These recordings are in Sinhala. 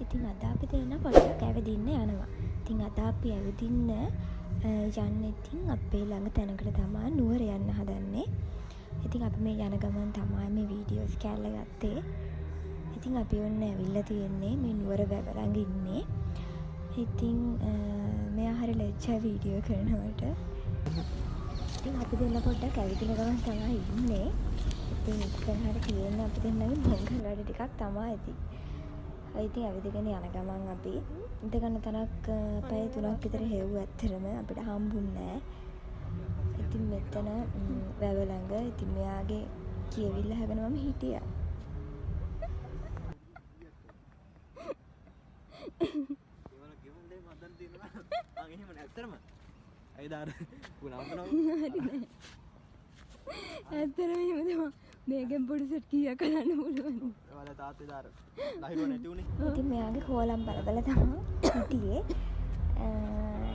ඉතින් අද අපි දෙන්න පොඩ්ඩක් ඇවිදින්න යනවා. ඉතින් අද අපි ඇවිදින්න යන්නේ ඉතින් අපේ ළඟ තැනකට තමයි නුවර යන්න හදන්නේ. ඉතින් අපි මේ යන ගමන් තමයි මේ වීඩියෝස් කැල්ල ගත්තේ. ඉතින් අපි ඔන්න ඇවිල්ලා තියෙන්නේ මේ නුවර වැව ළඟ ඉන්නේ. ඉතින් මෙයා හරි ලැජ්ජා වීඩියෝ කරනවට. ඉතින් අපි දෙන්න පොඩ්ඩක් ඇවිදින ගමන් තමයි ඉන්නේ. ඉතින් ඉස්සරහට තියෙන අපි දෙන්නගේ මොංගල් වැඩ ටිකක් තමයි ඉතින්. ඉතින් ඇවිදගෙන යන ගමන් අපි ඉඳ ගන්න තැනක් පැය 3ක් විතර හෙව්ව ඇත්තටම අපිට හම්බුන්නේ නැහැ. ඉතින් මෙතන වැව ළඟ ඉතින් මෙයාගේ කියවිල්ල අහගෙන මම හිටියා. ඒවල ගෙවුම් දෙයි මදන් දිනවා. ආ එහෙම නැත්තරම. අයිදාර ගුණාම්බනවා. හරි. ඇත්තටම එහෙම තමයි. මේකෙන් පොඩි සෙට් කීයක් කරන්න පුළුවන්. ඒවල තාත්තේ දාර ලහිරුව නැති උනේ. ඉතින් මෙයාගේ කෝලම් බල තමයි හිටියේ.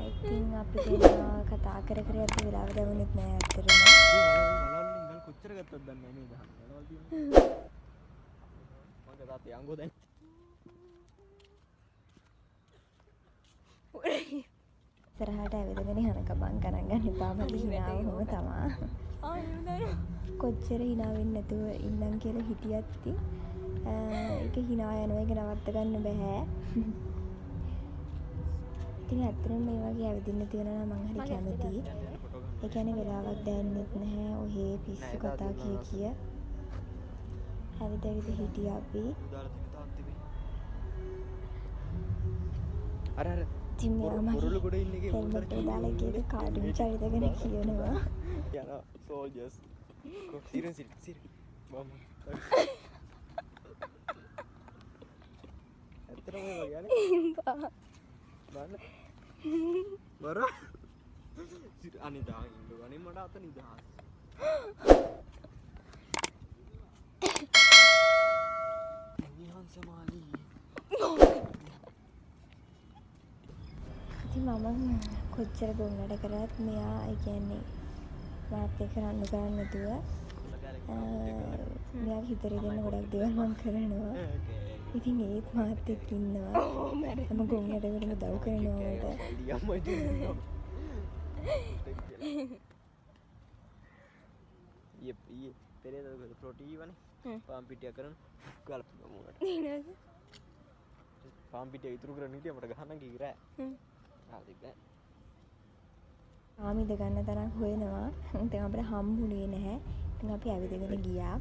ඉතින් අපි දෙන්නා කතා කර කර යද්දි වෙලාව ගවුනෙත් නෑ ඇත්තටම. බලවලින් ඉංගල් කොච්චර ගත්තද දන්නේ නෑ නේද? බලවල් තියෙනවා. මගේ තාත්තේ අංගෝ දැන්. ඉස්සරහට ඇවිදගෙන යන ගමන් ගණන් ගන්න එපා මට හිනාව හොම තමා. කොච්චර හිනා වෙන්නේ නැතුව ඉන්නම් කියලා හිටියත් ඒක හිනා යනවා ඒක නවත්ත ගන්න බෑ. ඉතින් ඇත්තටම මේ වගේ ඇවිදින්න තියෙනවා නම් මං හරි කැමතියි. ඒ කියන්නේ වෙලාවක් දැනෙන්නෙත් නැහැ. ඔහේ පිස්සු කතා කිය ඇවිද හිටියා අපි. අර ඉතින් පුරුළු ගොඩ ඉන්න එකේ හෙල්මට් එක දාලා එකේ කාටුන් චරිත ගැන කියනවා. යනවා සෝල්ජර්ස්. සිරින් බම්. ඇත්තටම මේ වගේ යන්නේ. බලන්න. බර. අනිදා ඉන්න ගන්නේ මට අත නිදහස්. නිහන් සමාලි. ඉතින් මම කොච්චර ගොන්නට කරත් මෙයා ඒ කියන්නේ මාත් එක්ක රණ්ඩු කරන්නේ නැතුව මෙයාගේ හිතරේ දෙන්න ගොඩක් දේවල් මම කරනවා. ඉතින් ඒත් මාත් එක්ක ඉන්නවා. මම ගොන්නට කරන දව් කරනවා මට. ये පෙරේද ප්‍රෝටී වනේ පාම් පිටිය කරන ගලපුවා නේද? පාම් පිටිය ඉතුරු කරන් හිටියා මට ගහන්න කිරෑ. හරි බෑ. ආමිද ගන්න තරම් හොයනවා. ඉතින් අපිට හම්බුනේ නැහැ. ඉතින් අපි ඇවිදගෙන ගියා.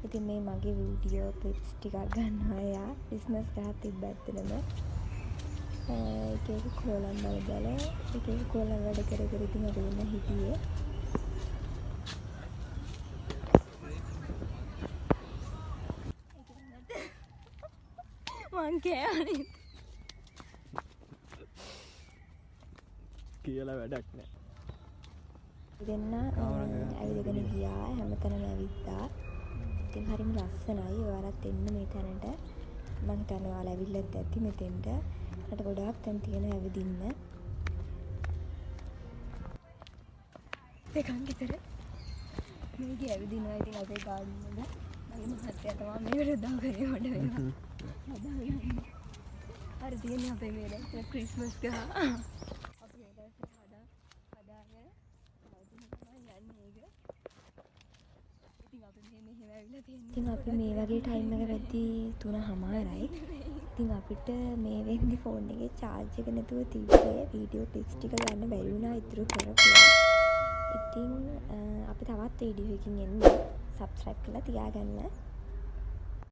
ඉතින් මේ මගේ වීඩියෝ ක්ලිප්ස් ටිකක් ගන්නවා එයා. බිස්නස් ගහක් තිබ්බ ඇත්තටම. එක එක කෝලම් බල එක එක කෝලම් වැඩ කර කර ඉතින් අපි ඉන්න හිටියේ. මං කෑවනේ. කියලා වැඩක් නෑ. දෙන්න ඇවිදගෙන ගියා හැමතැනම ඇවිත්තා. ඉතින් හරිම ලස්සනයි. ඔයාලත් එන්න මේ තැනට. මම හිතන්නේ ඔයාලා ඇවිල්ලත් ඇති මෙතෙන්ට. රට ගොඩාක් තැන් තියෙන ඇවිදින්න. දෙකක් විතර මේ ගිය ඇවිදිනවා. ඉතින් අපේ ගාඩන් වල මගේ මහත්තයා තමයි මේකට උදව් කරේ මට මේවා. හරි තියෙන්නේ අපේ මේ දැන් ක්‍රිස්මස් ගහ. ඉතින් අපි මේ වගේ ටයිම් එක වෙද්දී 3:00යි. ඉතින් අපිට මේ වෙද්දි ෆෝන් එකේ charge එක නැතුව තිබ්බේ වීඩියෝ ක්ලිප්ස් ටික ගන්න බැරි වුණා ඉතුරු කරපුවා. ඉතින් අපි තවත් වීඩියෝ එකකින් එන්න subscribe කරලා තියාගන්න.